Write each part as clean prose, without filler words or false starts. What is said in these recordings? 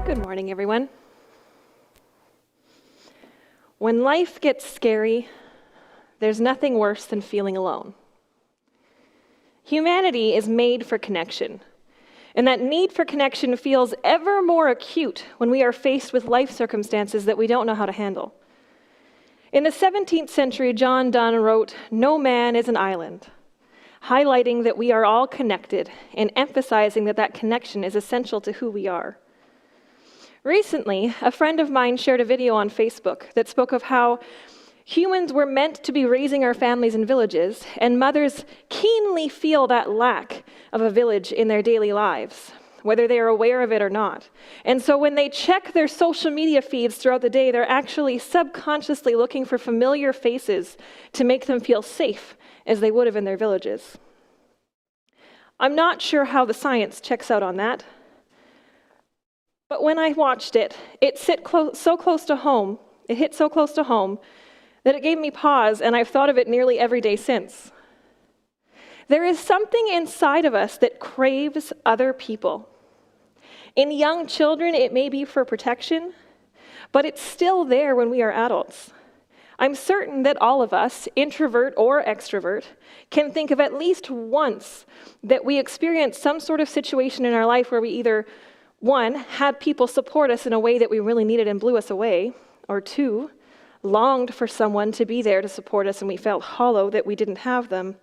Good morning, everyone. When life gets scary, there's nothing worse than feeling alone. Humanity is made for connection, and that need for connection feels ever more acute when we are faced with life circumstances that we don't know how to handle. In the 17th century, John Donne wrote, "No man is an island," highlighting that we are all connected and emphasizing that that connection is essential to who we are. Recently, a friend of mine shared a video on Facebook that spoke of how humans were meant to be raising our families in villages, and mothers keenly feel that lack of a village in their daily lives, whether they are aware of it or not. And so when they check their social media feeds throughout the day, they're actually subconsciously looking for familiar faces to make them feel safe as they would have in their villages. I'm not sure how the science checks out on that, but when I watched it, it hit so close to home that it gave me pause, and I've thought of it nearly every day since. There is something inside of us that craves other people. In young children, it may be for protection, but it's still there when we are adults. I'm certain that all of us, introvert or extrovert, can think of at least once that we experienced some sort of situation in our life where we either, one, had people support us in a way that we really needed and blew us away, or two, longed for someone to be there to support us and we felt hollow that we didn't have them,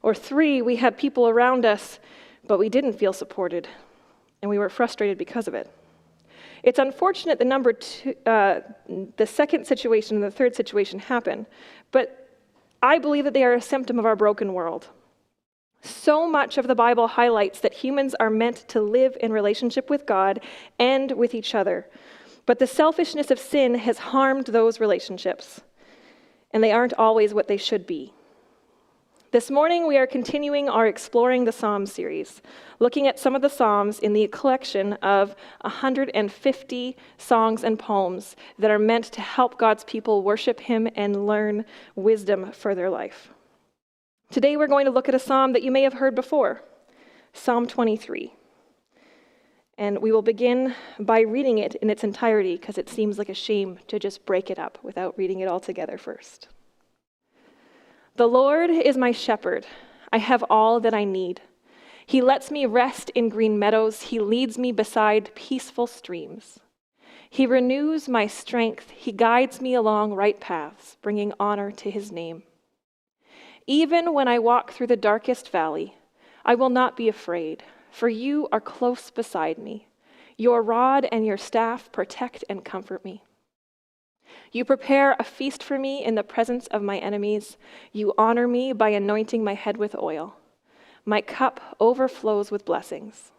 or three, we had people around us, but we didn't feel supported, and we were frustrated because of it. It's unfortunate the second situation and the third situation happen, but I believe that they are a symptom of our broken world. So much of the Bible highlights that humans are meant to live in relationship with God and with each other. But the selfishness of sin has harmed those relationships, and they aren't always what they should be. This morning, we are continuing our Exploring the Psalms series, looking at some of the Psalms in the collection of 150 songs and poems that are meant to help God's people worship Him and learn wisdom for their life. Today we're going to look at a psalm that you may have heard before, Psalm 23. And we will begin by reading it in its entirety because it seems like a shame to just break it up without reading it all together first. The Lord is my shepherd. I have all that I need. He lets me rest in green meadows. He leads me beside peaceful streams. He renews my strength. He guides me along right paths, bringing honor to His name. Even when I walk through the darkest valley, I will not be afraid, for you are close beside me. Your rod and your staff protect and comfort me. You prepare a feast for me in the presence of my enemies. You honor me by anointing my head with oil. My cup overflows with blessings.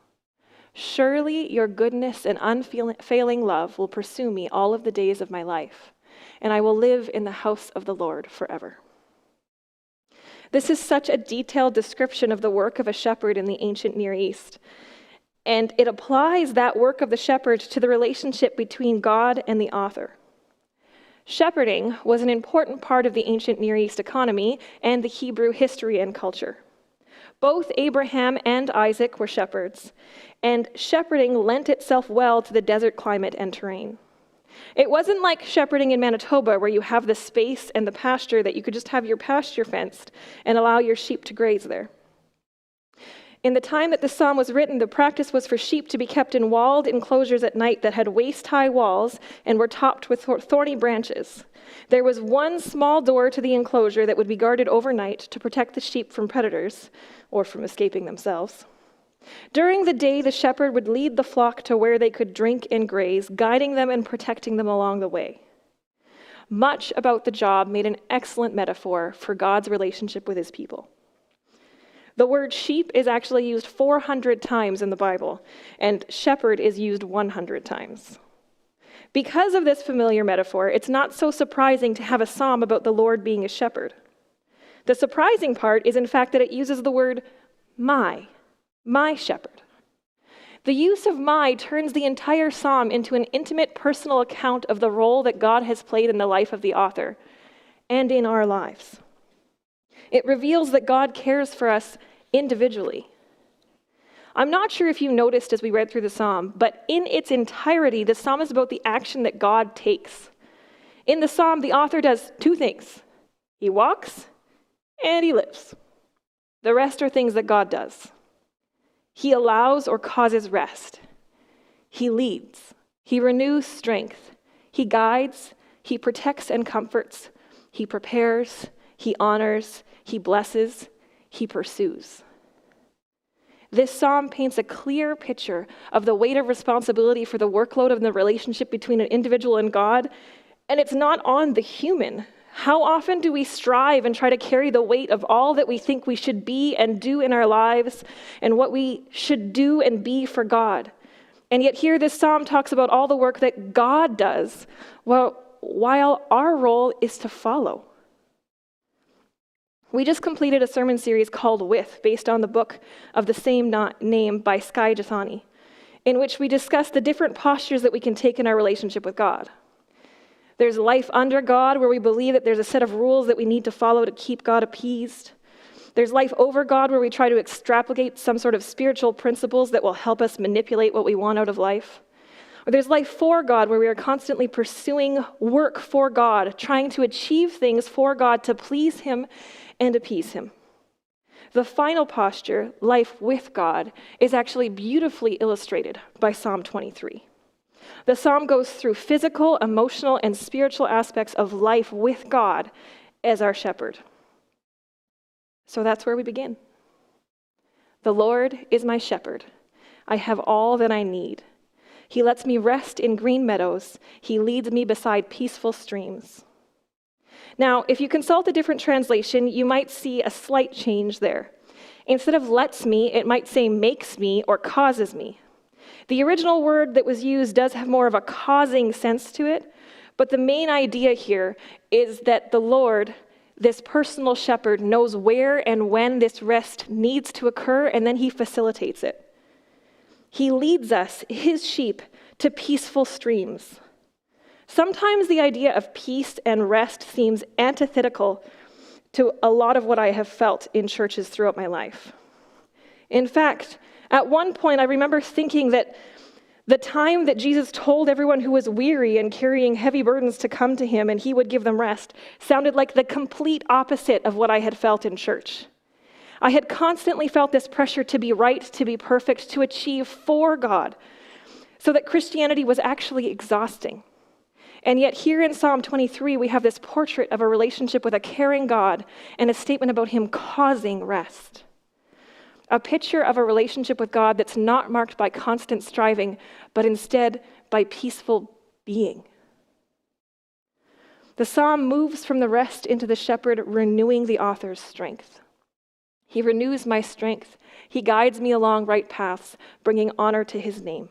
Surely your goodness and unfailing love will pursue me all of the days of my life, and I will live in the house of the Lord forever. This is such a detailed description of the work of a shepherd in the ancient Near East. And it applies that work of the shepherd to the relationship between God and the author. Shepherding was an important part of the ancient Near East economy and the Hebrew history and culture. Both Abraham and Isaac were shepherds, and shepherding lent itself well to the desert climate and terrain. It wasn't like shepherding in Manitoba where you have the space and the pasture that you could just have your pasture fenced and allow your sheep to graze there. In the time that the psalm was written, the practice was for sheep to be kept in walled enclosures at night that had waist-high walls and were topped with thorny branches. There was one small door to the enclosure that would be guarded overnight to protect the sheep from predators or from escaping themselves. During the day, the shepherd would lead the flock to where they could drink and graze, guiding them and protecting them along the way. Much about the job made an excellent metaphor for God's relationship with His people. The word sheep is actually used 400 times in the Bible, and shepherd is used 100 times. Because of this familiar metaphor, it's not so surprising to have a psalm about the Lord being a shepherd. The surprising part is, in fact, that it uses the word my shepherd. The use of my turns the entire psalm into an intimate personal account of the role that God has played in the life of the author and in our lives. It reveals that God cares for us individually. I'm not sure if you noticed as we read through the psalm, but in its entirety, the psalm is about the action that God takes. In the psalm, the author does two things. He walks and he lives. The rest are things that God does. He allows or causes rest. He leads. He renews strength. He guides. He protects and comforts. He prepares. He honors. He blesses. He pursues. This psalm paints a clear picture of the weight of responsibility for the workload of the relationship between an individual and God, and it's not on the human. How often do we strive and try to carry the weight of all that we think we should be and do in our lives and what we should do and be for God? And yet here this psalm talks about all the work that God does, while our role is to follow. We just completed a sermon series called With, based on the book of the same name by Skye Jethani, in which we discussed the different postures that we can take in our relationship with God. There's life under God, where we believe that there's a set of rules that we need to follow to keep God appeased. There's life over God, where we try to extrapolate some sort of spiritual principles that will help us manipulate what we want out of life. Or there's life for God, where we are constantly pursuing work for God, trying to achieve things for God to please Him and appease Him. The final posture, life with God, is actually beautifully illustrated by Psalm 23. The psalm goes through physical, emotional, and spiritual aspects of life with God as our shepherd. So that's where we begin. The Lord is my shepherd. I have all that I need. He lets me rest in green meadows. He leads me beside peaceful streams. Now, if you consult a different translation, you might see a slight change there. Instead of lets me, it might say makes me or causes me. The original word that was used does have more of a causing sense to it, but the main idea here is that the Lord, this personal shepherd, knows where and when this rest needs to occur, and then He facilitates it. He leads us, His sheep, to peaceful streams. Sometimes the idea of peace and rest seems antithetical to a lot of what I have felt in churches throughout my life. In fact, at one point I remember thinking that the time that Jesus told everyone who was weary and carrying heavy burdens to come to Him and He would give them rest sounded like the complete opposite of what I had felt in church. I had constantly felt this pressure to be right, to be perfect, to achieve for God, so that Christianity was actually exhausting. And yet here in Psalm 23, we have this portrait of a relationship with a caring God and a statement about Him causing rest. A picture of a relationship with God that's not marked by constant striving, but instead by peaceful being. The psalm moves from the rest into the shepherd, renewing the author's strength. He renews my strength. He guides me along right paths, bringing honor to His name.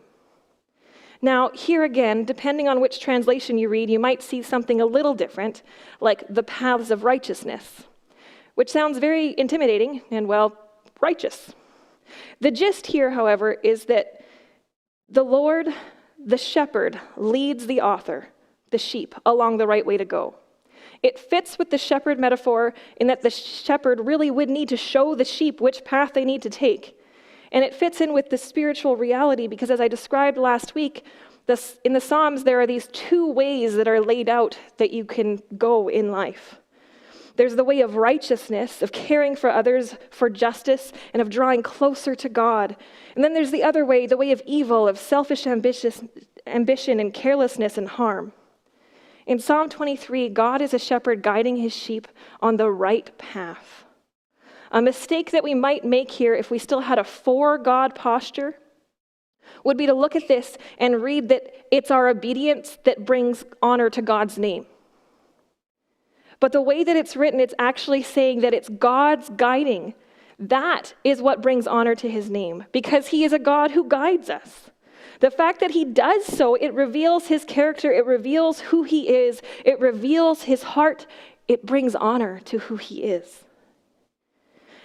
Now, here again, depending on which translation you read, you might see something a little different, like the paths of righteousness, which sounds very intimidating and, righteous. The gist here, however, is that the Lord, the shepherd, leads the author, the sheep, along the right way to go. It fits with the shepherd metaphor in that the shepherd really would need to show the sheep which path they need to take. And it fits in with the spiritual reality because, as I described last week, in the Psalms, there are these two ways that are laid out that you can go in life. There's the way of righteousness, of caring for others, for justice, and of drawing closer to God. And then there's the other way, the way of evil, of selfish ambition and carelessness and harm. In Psalm 23, God is a shepherd guiding His sheep on the right path. A mistake that we might make here if we still had a for God posture would be to look at this and read that it's our obedience that brings honor to God's name. But the way that it's written, it's actually saying that it's God's guiding. That is what brings honor to His name, because He is a God who guides us. The fact that He does so, it reveals His character, it reveals who He is, it reveals His heart, it brings honor to who He is.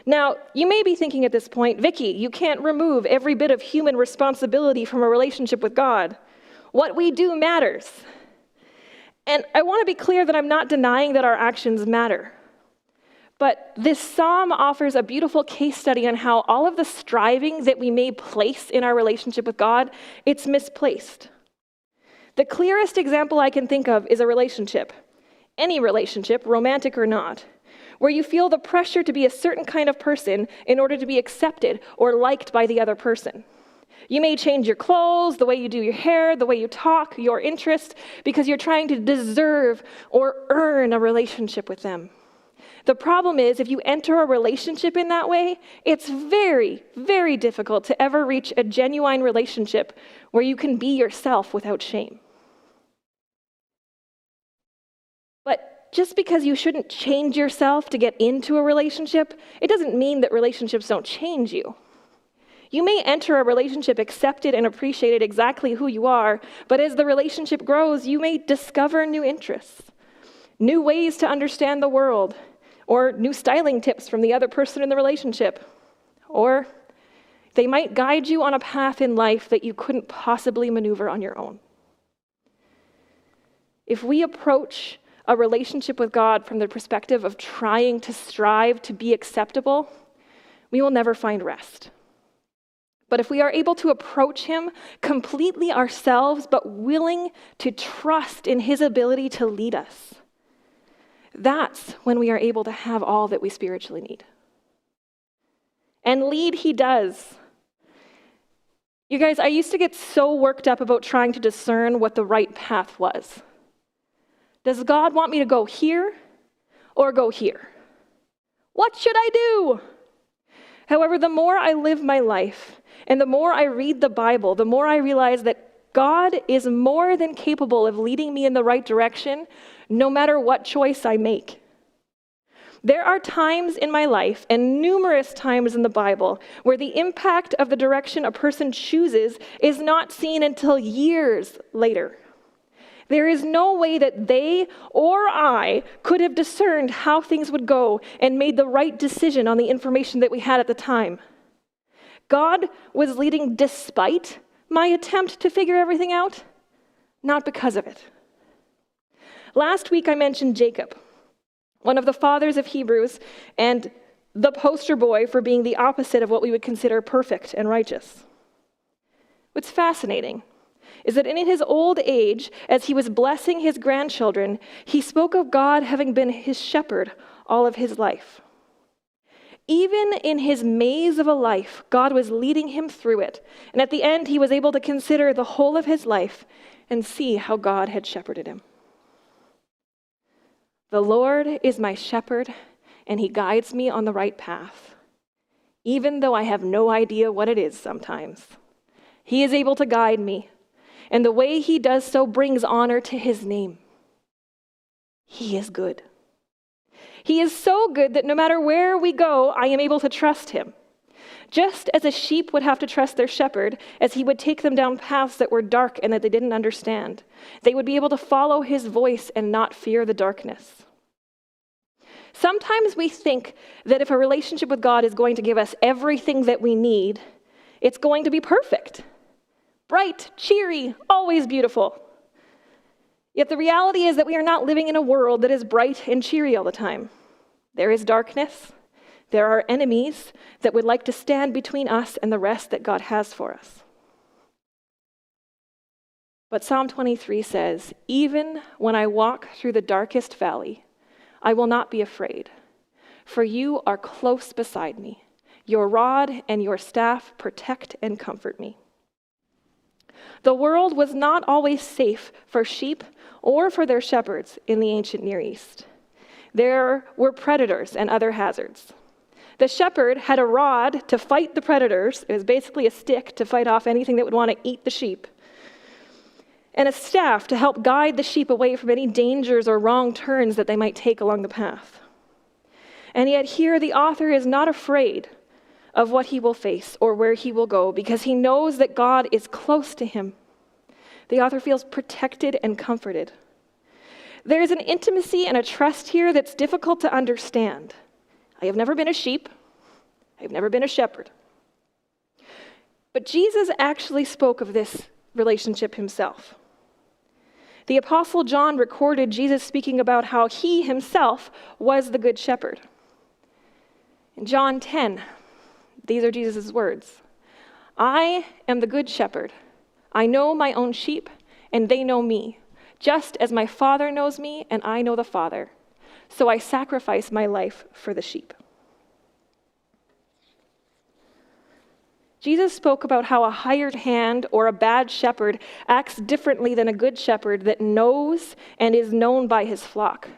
Now, you may be thinking at this point, Vicky, you can't remove every bit of human responsibility from a relationship with God. What we do matters. And I want to be clear that I'm not denying that our actions matter. But this psalm offers a beautiful case study on how all of the striving that we may place in our relationship with God, it's misplaced. The clearest example I can think of is a relationship, any relationship, romantic or not, where you feel the pressure to be a certain kind of person in order to be accepted or liked by the other person. You may change your clothes, the way you do your hair, the way you talk, your interests, because you're trying to deserve or earn a relationship with them. The problem is, if you enter a relationship in that way, it's very, very difficult to ever reach a genuine relationship where you can be yourself without shame. But just because you shouldn't change yourself to get into a relationship, it doesn't mean that relationships don't change you. You may enter a relationship accepted and appreciated exactly who you are, but as the relationship grows, you may discover new interests, new ways to understand the world, or new styling tips from the other person in the relationship. Or they might guide you on a path in life that you couldn't possibly maneuver on your own. If we approach a relationship with God from the perspective of trying to strive to be acceptable, we will never find rest. But if we are able to approach him completely ourselves, but willing to trust in his ability to lead us, that's when we are able to have all that we spiritually need. And lead he does. You guys, I used to get so worked up about trying to discern what the right path was. Does God want me to go here or go here? What should I do? However, the more I live my life and the more I read the Bible, the more I realize that God is more than capable of leading me in the right direction, no matter what choice I make. There are times in my life, and numerous times in the Bible, where the impact of the direction a person chooses is not seen until years later. There is no way that they or I could have discerned how things would go and made the right decision on the information that we had at the time. God was leading despite my attempt to figure everything out, not because of it. Last week I mentioned Jacob, one of the fathers of Hebrews and the poster boy for being the opposite of what we would consider perfect and righteous. What's fascinating is that in his old age, as he was blessing his grandchildren, he spoke of God having been his shepherd all of his life. Even in his maze of a life, God was leading him through it. And at the end, he was able to consider the whole of his life and see how God had shepherded him. The Lord is my shepherd, and he guides me on the right path, even though I have no idea what it is sometimes. He is able to guide me, and the way he does so brings honor to his name. He is good. He is so good that no matter where we go, I am able to trust him. Just as a sheep would have to trust their shepherd, as he would take them down paths that were dark and that they didn't understand, they would be able to follow his voice and not fear the darkness. Sometimes we think that if a relationship with God is going to give us everything that we need, it's going to be perfect. Bright, cheery, always beautiful. Yet the reality is that we are not living in a world that is bright and cheery all the time. There is darkness. There are enemies that would like to stand between us and the rest that God has for us. But Psalm 23 says, "Even when I walk through the darkest valley, I will not be afraid, for you are close beside me. Your rod and your staff protect and comfort me." The world was not always safe for sheep or for their shepherds in the ancient Near East. There were predators and other hazards. The shepherd had a rod to fight the predators. It was basically a stick to fight off anything that would want to eat the sheep, and a staff to help guide the sheep away from any dangers or wrong turns that they might take along the path. And yet here the author is not afraid of what he will face or where he will go, because he knows that God is close to him. The author feels protected and comforted. There is an intimacy and a trust here that's difficult to understand. I have never been a sheep. I have never been a shepherd. But Jesus actually spoke of this relationship himself. The Apostle John recorded Jesus speaking about how he himself was the good shepherd. In John 10, these are Jesus' words. I am the good shepherd. I know my own sheep, and they know me, just as my Father knows me, and I know the Father. So I sacrifice my life for the sheep. Jesus spoke about how a hired hand or a bad shepherd acts differently than a good shepherd that knows and is known by his flock.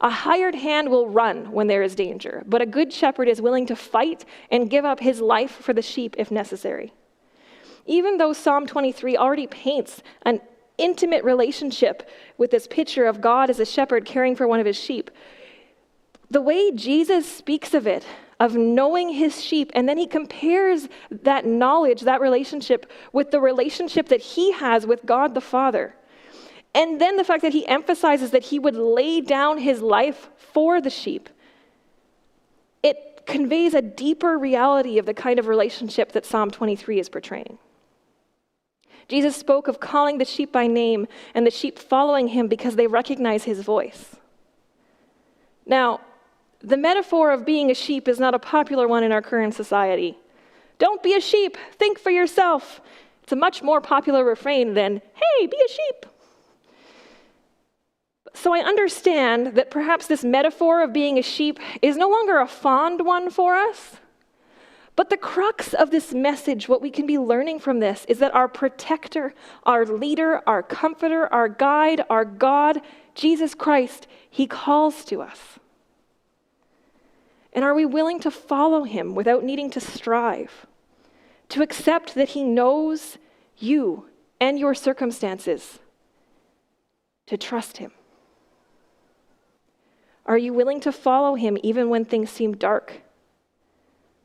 A hired hand will run when there is danger, but a good shepherd is willing to fight and give up his life for the sheep if necessary. Even though Psalm 23 already paints an intimate relationship with this picture of God as a shepherd caring for one of his sheep, the way Jesus speaks of it, of knowing his sheep, and then he compares that knowledge, that relationship, with the relationship that he has with God the Father. And then the fact that he emphasizes that he would lay down his life for the sheep. It conveys a deeper reality of the kind of relationship that Psalm 23 is portraying. Jesus spoke of calling the sheep by name and the sheep following him because they recognize his voice. Now, the metaphor of being a sheep is not a popular one in our current society. Don't be a sheep, think for yourself. It's a much more popular refrain than, hey, be a sheep. So I understand that perhaps this metaphor of being a sheep is no longer a fond one for us. But the crux of this message, what we can be learning from this, is that our protector, our leader, our comforter, our guide, our God, Jesus Christ, he calls to us. And are we willing to follow him without needing to strive? To accept that he knows you and your circumstances? To trust him? Are you willing to follow him even when things seem dark?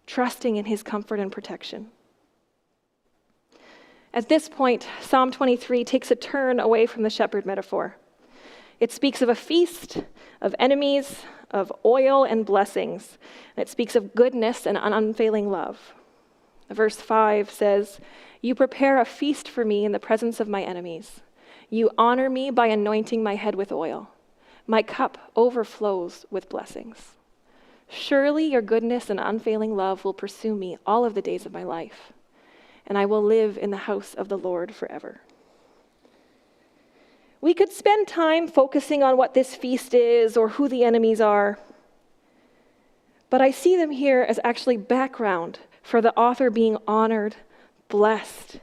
Trusting in his comfort and protection. At this point, Psalm 23 takes a turn away from the shepherd metaphor. It speaks of a feast, of enemies, of oil and blessings. And it speaks of goodness and an unfailing love. Verse 5 says, "You prepare a feast for me in the presence of my enemies. You honor me by anointing my head with oil. My cup overflows with blessings. Surely your goodness and unfailing love will pursue me all of the days of my life, and I will live in the house of the Lord forever." We could spend time focusing on what this feast is or who the enemies are, but I see them here as actually background for the author being honored, blessed,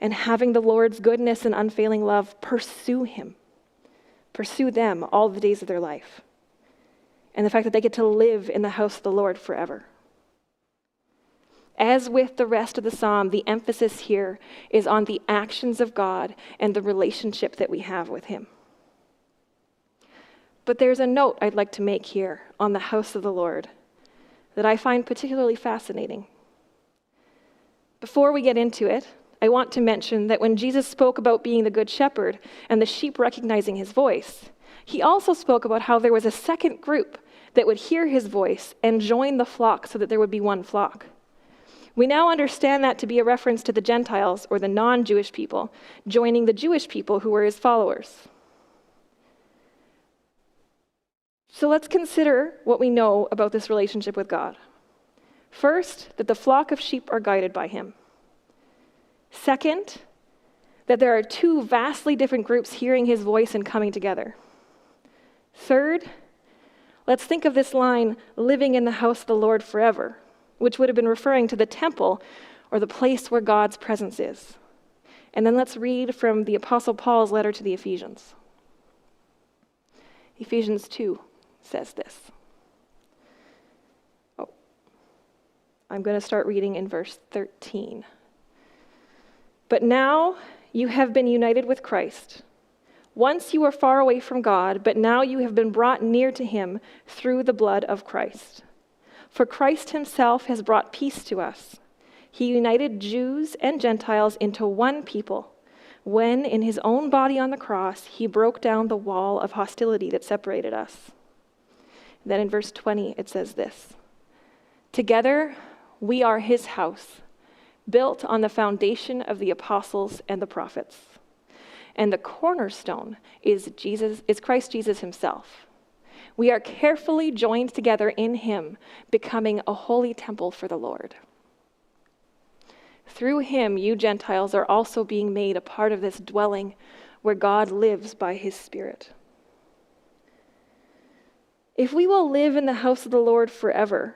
and having the Lord's goodness and unfailing love pursue them all the days of their life. And the fact that they get to live in the house of the Lord forever. As with the rest of the psalm, the emphasis here is on the actions of God and the relationship that we have with him. But there's a note I'd like to make here on the house of the Lord that I find particularly fascinating. Before we get into it, I want to mention that when Jesus spoke about being the good shepherd and the sheep recognizing his voice, he also spoke about how there was a second group that would hear his voice and join the flock so that there would be one flock. We now understand that to be a reference to the Gentiles, or the non-Jewish people, joining the Jewish people who were his followers. So let's consider what we know about this relationship with God. First, that the flock of sheep are guided by him. Second, that there are two vastly different groups hearing his voice and coming together. Third, let's think of this line, living in the house of the Lord forever, which would have been referring to the temple or the place where God's presence is. And then let's read from the Apostle Paul's letter to the Ephesians. Ephesians 2 says this. I'm going to start reading in verse 13. "But now you have been united with Christ. Once you were far away from God, but now you have been brought near to him through the blood of Christ. For Christ himself has brought peace to us. He united Jews and Gentiles into one people when, in his own body on the cross, he broke down the wall of hostility that separated us." Then in verse 20, it says this, "Together we are his house, built on the foundation of the apostles and the prophets. And the cornerstone is Christ Jesus himself. We are carefully joined together in him, becoming a holy temple for the Lord. Through him, you Gentiles are also being made a part of this dwelling where God lives by his Spirit. If we will live in the house of the Lord forever,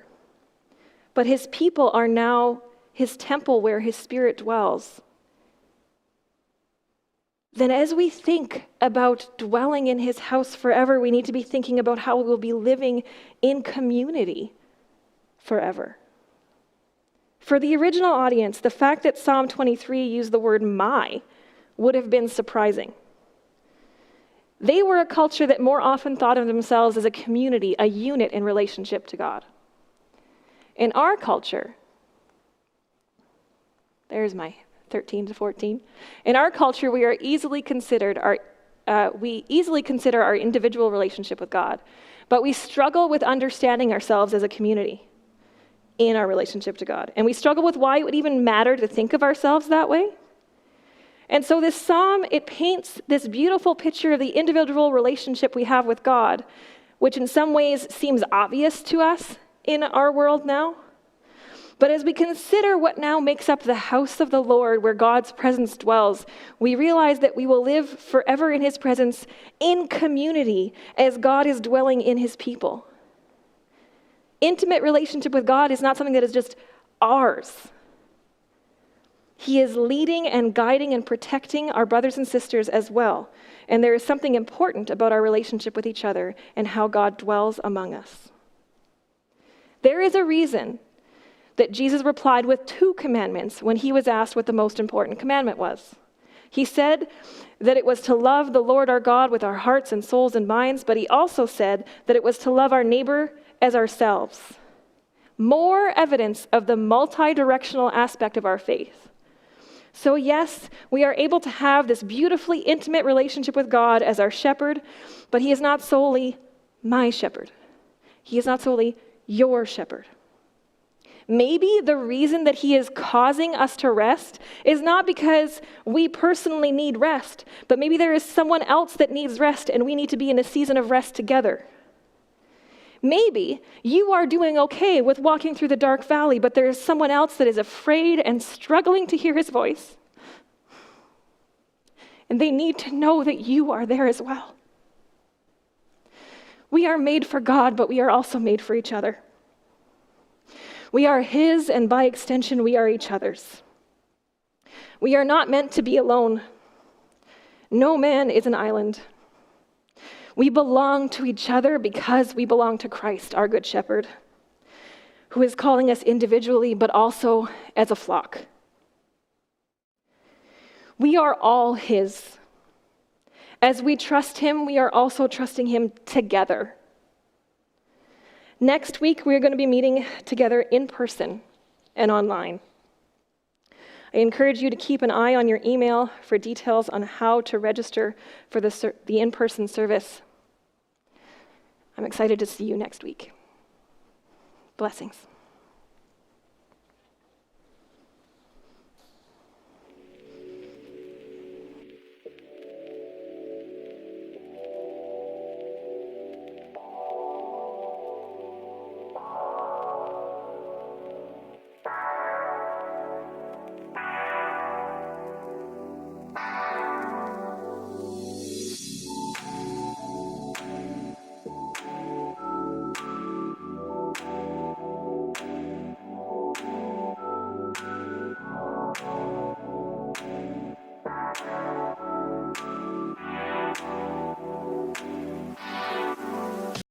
but his people are now his temple where his Spirit dwells, then as we think about dwelling in his house forever, we need to be thinking about how we will be living in community forever. For the original audience, the fact that Psalm 23 used the word my would have been surprising. They were a culture that more often thought of themselves as a community, a unit in relationship to God. In our culture, there's my 13 to 14. In our culture, we easily consider our individual relationship with God, but we struggle with understanding ourselves as a community in our relationship to God. And we struggle with why it would even matter to think of ourselves that way. And so this psalm, it paints this beautiful picture of the individual relationship we have with God, which in some ways seems obvious to us in our world now. But as we consider what now makes up the house of the Lord where God's presence dwells, we realize that we will live forever in his presence in community as God is dwelling in his people. Intimate relationship with God is not something that is just ours. He is leading and guiding and protecting our brothers and sisters as well. And there is something important about our relationship with each other and how God dwells among us. There is a reason that Jesus replied with 2 commandments when he was asked what the most important commandment was. He said that it was to love the Lord our God with our hearts and souls and minds, but he also said that it was to love our neighbor as ourselves. More evidence of the multi-directional aspect of our faith. So yes, we are able to have this beautifully intimate relationship with God as our shepherd, but he is not solely my shepherd. He is not solely your shepherd. Maybe the reason that he is causing us to rest is not because we personally need rest, but maybe there is someone else that needs rest and we need to be in a season of rest together. Maybe you are doing okay with walking through the dark valley, but there is someone else that is afraid and struggling to hear his voice. And they need to know that you are there as well. We are made for God, but we are also made for each other. We are his, and by extension, we are each other's. We are not meant to be alone. No man is an island. We belong to each other because we belong to Christ, our good shepherd, who is calling us individually, but also as a flock. We are all his. As we trust him, we are also trusting him together. Next week, we're going to be meeting together in person and online. I encourage you to keep an eye on your email for details on how to register for the in-person service. I'm excited to see you next week. Blessings.